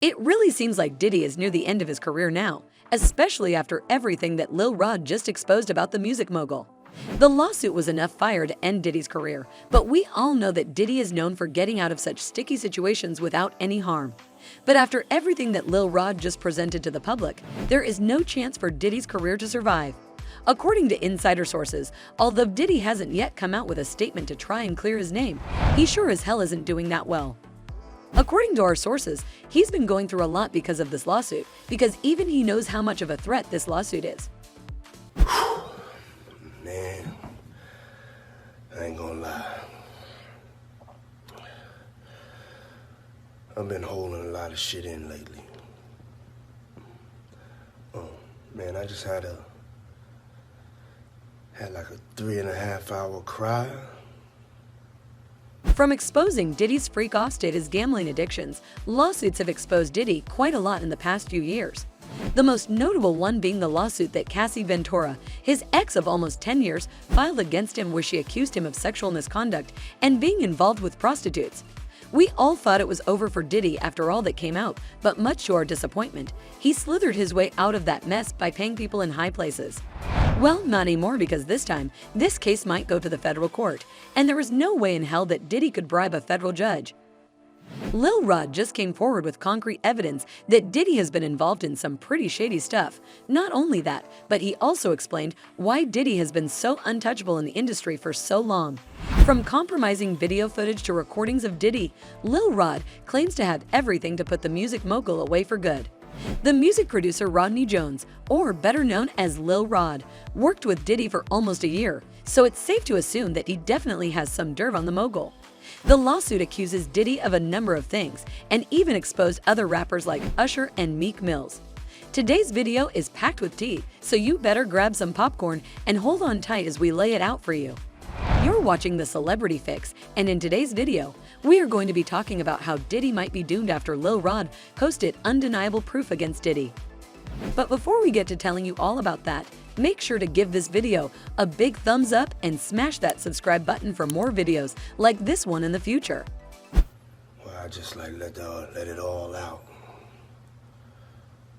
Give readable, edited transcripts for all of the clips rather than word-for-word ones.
It really seems like Diddy is near the end of his career now, especially after everything that Lil Rod just exposed about the music mogul. The lawsuit was enough fire to end Diddy's career, but we all know that Diddy is known for getting out of such sticky situations without any harm. But after everything that Lil Rod just presented to the public, there is no chance for Diddy's career to survive. According to insider sources, although Diddy hasn't yet come out with a statement to try and clear his name, he sure as hell isn't doing that well. According to our sources, he's been going through a lot because of this lawsuit, because even he knows how much of a threat this lawsuit is. Man, I ain't gonna lie. I've been holding a lot of shit in lately. Man, I just had like a 3.5 hour cry. From exposing Diddy's freak-off status gambling addictions, lawsuits have exposed Diddy quite a lot in the past few years. The most notable one being the lawsuit that Cassie Ventura, his ex of almost 10 years, filed against him where she accused him of sexual misconduct and being involved with prostitutes. We all thought it was over for Diddy after all that came out, but much to our disappointment, he slithered his way out of that mess by paying people in high places. Well, not anymore, because this time, this case might go to the federal court, and there is no way in hell that Diddy could bribe a federal judge. Lil Rod just came forward with concrete evidence that Diddy has been involved in some pretty shady stuff. Not only that, but he also explained why Diddy has been so untouchable in the industry for so long. From compromising video footage to recordings of Diddy, Lil Rod claims to have everything to put the music mogul away for good. The music producer Rodney Jones, or better known as Lil Rod, worked with Diddy for almost a year, so it's safe to assume that he definitely has some dirt on the mogul. The lawsuit accuses Diddy of a number of things and even exposed other rappers like Usher and Meek Mills. Today's video is packed with tea, so you better grab some popcorn and hold on tight as we lay it out for you. You're watching The Celebrity Fix, and in today's video, we are going to be talking about how Diddy might be doomed after Lil Rod posted undeniable proof against Diddy. But before we get to telling you all about that, make sure to give this video a big thumbs up and smash that subscribe button for more videos like this one in the future. Well, I just let it all out.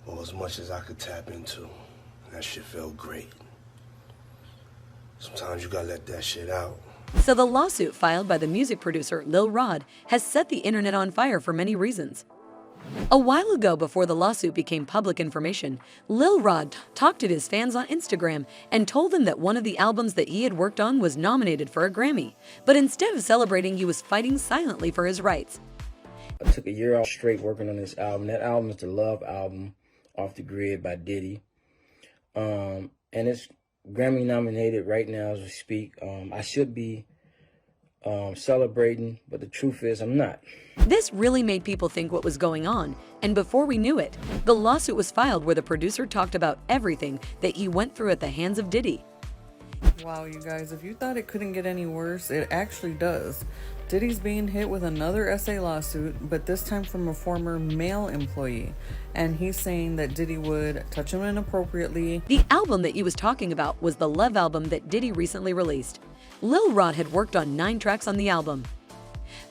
Well, as much as I could tap into. That shit felt great. Sometimes you gotta let that shit out. So the lawsuit filed by the music producer Lil Rod has set the internet on fire for many reasons. A while ago, before the lawsuit became public information, Lil Rod talked to his fans on Instagram and told them that one of the albums that he had worked on was nominated for a Grammy, but instead of celebrating, he was fighting silently for his rights. I took a year off straight working on this album. That album is the Love album, Off the Grid by Diddy. And it's Grammy nominated right now as we speak. I should be celebrating, but the truth is I'm not. This really made people think what was going on, and before we knew it, the lawsuit was filed where the producer talked about everything that he went through at the hands of Diddy. Wow, you guys, if you thought it couldn't get any worse, it actually does. Diddy's being hit with another SA lawsuit, but this time from a former male employee. And he's saying that Diddy would touch him inappropriately. The album that he was talking about was the Love album that Diddy recently released. Lil Rod had worked on 9 tracks on the album.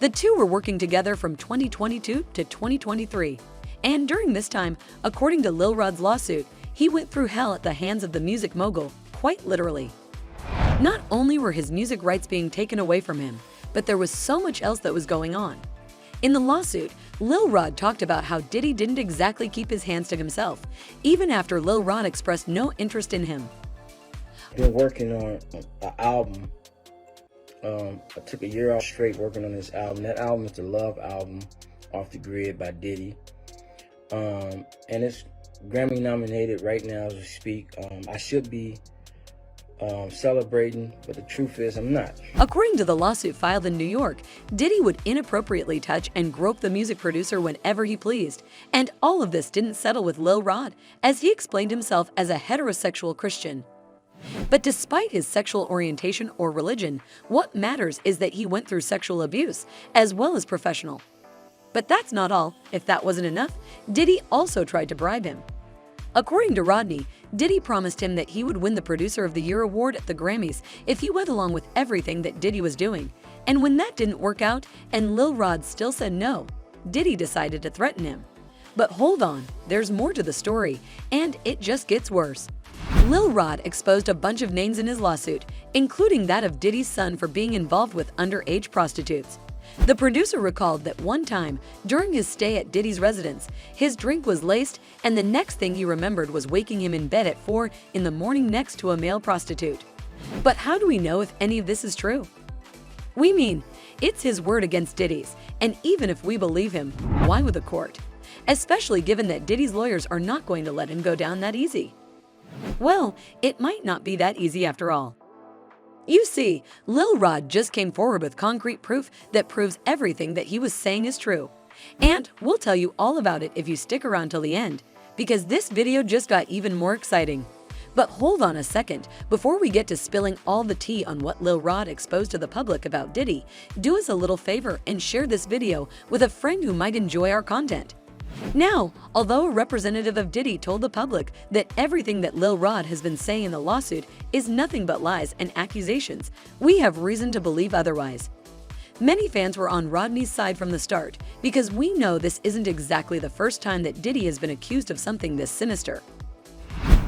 The two were working together from 2022 to 2023. And during this time, according to Lil Rod's lawsuit, he went through hell at the hands of the music mogul, quite literally. Not only were his music rights being taken away from him, but there was so much else that was going on. In the lawsuit, Lil Rod talked about how Diddy didn't exactly keep his hands to himself, even after Lil Rod expressed no interest in him. I've been working on an album. I took a year off straight working on this album. That album is the Love album, Off the Grid by Diddy. And it's Grammy nominated right now as we speak. I should be celebrating, but the truth is I'm not. According to the lawsuit filed in New York, Diddy would inappropriately touch and grope the music producer whenever he pleased. And all of this didn't settle with Lil Rod, as he explained himself as a heterosexual Christian. But despite his sexual orientation or religion, what matters is that he went through sexual abuse, as well as professional. But that's not all. If that wasn't enough, Diddy also tried to bribe him. According to Rodney, Diddy promised him that he would win the Producer of the Year award at the Grammys if he went along with everything that Diddy was doing. And when that didn't work out and Lil Rod still said no, Diddy decided to threaten him. But hold on, there's more to the story, and it just gets worse. Lil Rod exposed a bunch of names in his lawsuit, including that of Diddy's son for being involved with underage prostitutes. The producer recalled that one time, during his stay at Diddy's residence, his drink was laced, and the next thing he remembered was waking him in bed at 4 in the morning next to a male prostitute. But how do we know if any of this is true? We mean, it's his word against Diddy's, and even if we believe him, why would the court? Especially given that Diddy's lawyers are not going to let him go down that easy. Well, it might not be that easy after all. You see, Lil Rod just came forward with concrete proof that proves everything that he was saying is true. And we'll tell you all about it if you stick around till the end, because this video just got even more exciting. But hold on a second, before we get to spilling all the tea on what Lil Rod exposed to the public about Diddy, do us a little favor and share this video with a friend who might enjoy our content. Now, although a representative of Diddy told the public that everything that Lil Rod has been saying in the lawsuit is nothing but lies and accusations, we have reason to believe otherwise. Many fans were on Rodney's side from the start because we know this isn't exactly the first time that Diddy has been accused of something this sinister.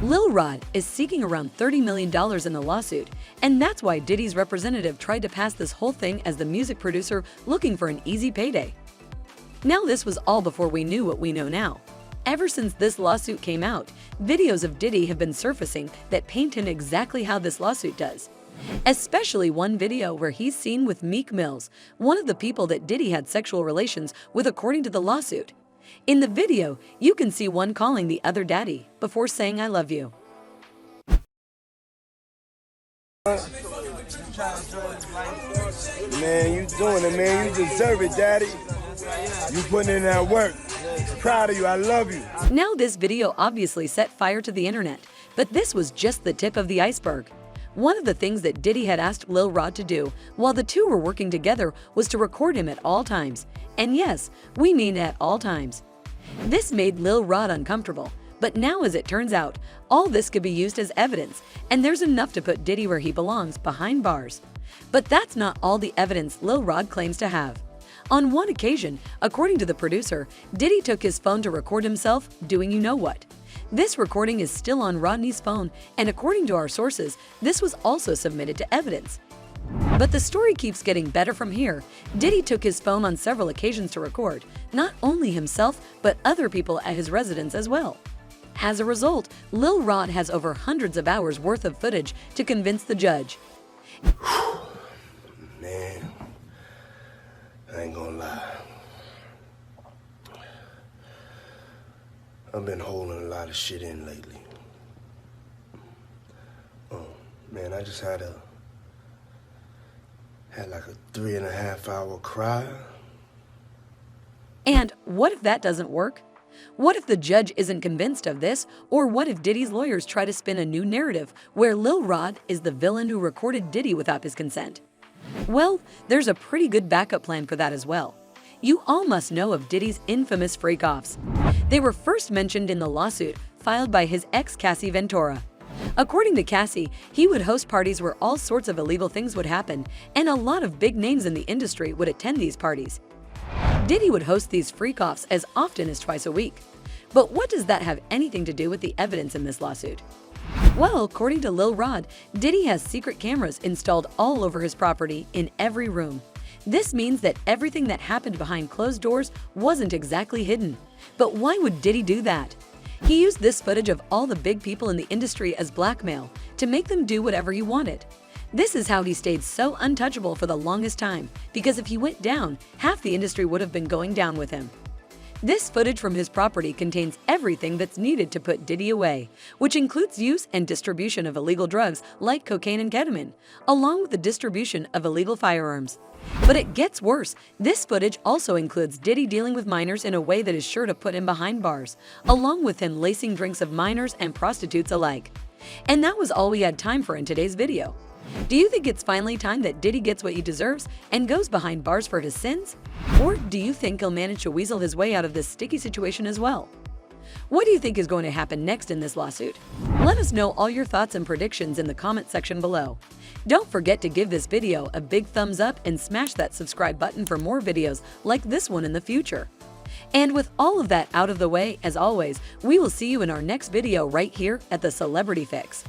Lil Rod is seeking around $30 million in the lawsuit, and that's why Diddy's representative tried to pass this whole thing as the music producer looking for an easy payday. Now, this was all before we knew what we know now. Ever since this lawsuit came out, videos of Diddy have been surfacing that paint him exactly how this lawsuit does. Especially one video where he's seen with Meek Mills, one of the people that Diddy had sexual relations with according to the lawsuit. In the video, you can see one calling the other daddy before saying "I love you." Man, you doing it, man. You deserve it, daddy. You putting in that work. Proud of you. I love you. Now, this video obviously set fire to the internet, but this was just the tip of the iceberg. One of the things that Diddy had asked Lil Rod to do while the two were working together was to record him at all times. And yes, we mean at all times. This made Lil Rod uncomfortable, but now as it turns out, all this could be used as evidence, and there's enough to put Diddy where he belongs, behind bars. But that's not all the evidence Lil Rod claims to have. On one occasion, according to the producer, Diddy took his phone to record himself doing you know what. This recording is still on Rodney's phone, and according to our sources, this was also submitted to evidence. But the story keeps getting better from here. Diddy took his phone on several occasions to record, not only himself, but other people at his residence as well. As a result, Lil Rod has over hundreds of hours worth of footage to convince the judge. Man, I ain't gonna lie. I've been holding a lot of shit in lately. Oh, man, I just had like a 3.5 hour cry. And what if that doesn't work? What if the judge isn't convinced of this? Or what if Diddy's lawyers try to spin a new narrative where Lil Rod is the villain who recorded Diddy without his consent? Well, there's a pretty good backup plan for that as well. You all must know of Diddy's infamous freak-offs. They were first mentioned in the lawsuit filed by his ex Cassie Ventura. According to Cassie, he would host parties where all sorts of illegal things would happen, and a lot of big names in the industry would attend these parties. Diddy would host these freak-offs as often as twice a week. But what does that have anything to do with the evidence in this lawsuit? Well, according to Lil Rod, Diddy has secret cameras installed all over his property in every room. This means that everything that happened behind closed doors wasn't exactly hidden. But why would Diddy do that? He used this footage of all the big people in the industry as blackmail to make them do whatever he wanted. This is how he stayed so untouchable for the longest time, because if he went down, half the industry would have been going down with him. This footage from his property contains everything that's needed to put Diddy away, which includes use and distribution of illegal drugs like cocaine and ketamine, along with the distribution of illegal firearms. But it gets worse. This footage also includes Diddy dealing with minors in a way that is sure to put him behind bars, along with him lacing drinks of minors and prostitutes alike. And that was all we had time for in today's video. Do you think it's finally time that Diddy gets what he deserves and goes behind bars for his sins? Or do you think he'll manage to weasel his way out of this sticky situation as well? What do you think is going to happen next in this lawsuit? Let us know all your thoughts and predictions in the comment section below. Don't forget to give this video a big thumbs up and smash that subscribe button for more videos like this one in the future. And with all of that out of the way, as always, we will see you in our next video right here at the Celebrity Fix.